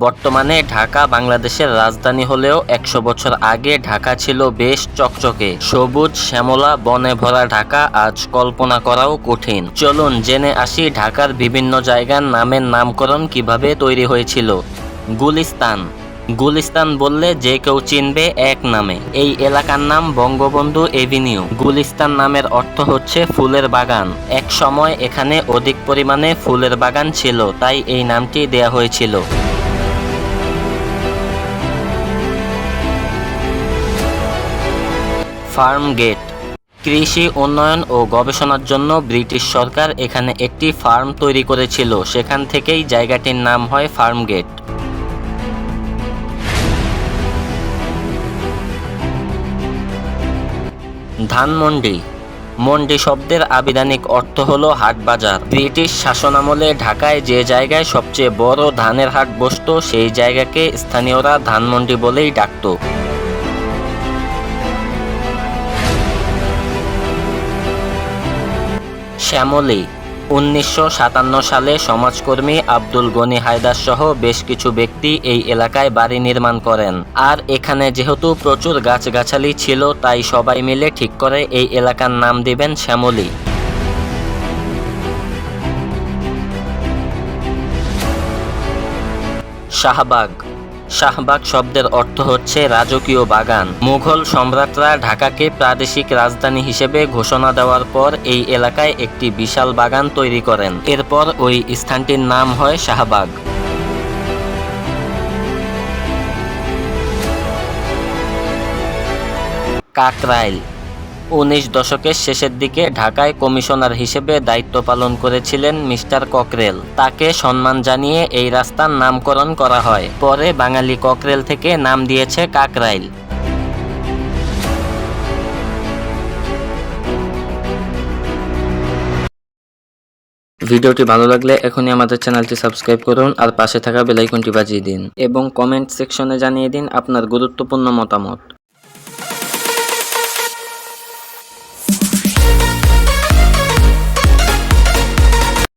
বর্তমানে ঢাকা বাংলাদেশের রাজধানী হলেও ১০০ বছর আগে ঢাকা ছিল বেশ চকচকে সবুজ শ্যামলা বনে ভরা ঢাকা আজ কল্পনা করাও কঠিন। চলুন জেনে আসি ঢাকার বিভিন্ন জায়গার নামের নামকরণ কিভাবে তৈরি হয়েছিল। গুলিস্তান। গুলিস্তান বললে যে কেউ চিনবে এক নামে। এই এলাকার নাম বঙ্গবন্ধু এভিনিউ। গুলিস্তান নামের অর্থ হচ্ছে ফুলের বাগান। এক সময় এখানে অধিক পরিমাণে ফুলের বাগান ছিল, তাই এই নামটি দেয়া হয়েছিল। Farm gate. কৃষি উন্নয়ন ও গবেষণার জন্য ব্রিটিশ সরকার এখানে একটি ফার্ম তৈরি করেছিল, সেখান থেকেই জায়গাটির নাম হয় ফার্ম গেট। ধানমন্ডি। মন্ডি শব্দের আবিধানিক অর্থ হলো হাট বাজার। ব্রিটিশ শাসনামলে ঢাকায় যে জায়গায় সবচেয়ে বড় ধানের হাট বসত সেই জায়গাকে স্থানীয়রা ধানমন্ডি বলেই ডাকত। শ্যামলী। ১৯৫৭ সালে সমাজকর্মী আব্দুল গনি হায়দার সহ বেশ কিছু ব্যক্তি এই এলাকায় বাড়ি নির্মাণ করেন। আর এখানে যেহেতু প্রচুর গাছগাছালি ছিল, তাই সবাই মিলে ঠিক করে এই এলাকার নাম দিবেন শ্যামলী। শাহবাগ। শাহবাগ শব্দের অর্থ হচ্ছে রাজকীয় বাগান। মুঘল সম্রাটরা ঢাকাকে প্রাদেশিক রাজধানী হিসেবে ঘোষণা দেওয়ার পর এই এলাকায় একটি বিশাল বাগান তৈরি করেন। এরপর ওই স্থানটির নাম হয় শাহবাগ। কাকরাইল। ১৯ দশকের শেষের দিকে ঢাকায় কমিশনার হিসেবে দায়িত্ব পালন করেছিলেন মিস্টার ককরেল। তাকে সম্মান জানিয়ে এই রাস্তার নামকরণ করা হয়। পরে বাঙালি ককরেল থেকে নাম দিয়েছে কাকরাইল। ভিডিওটি ভালো লাগলে এখনই আমাদের চ্যানেলটি সাবস্ক্রাইব করুন আর পাশে থাকা বেল আইকনটি বাজিয়ে দিন এবং কমেন্ট সেকশনে জানিয়ে দিন আপনার গুরুত্বপূর্ণ মতামত।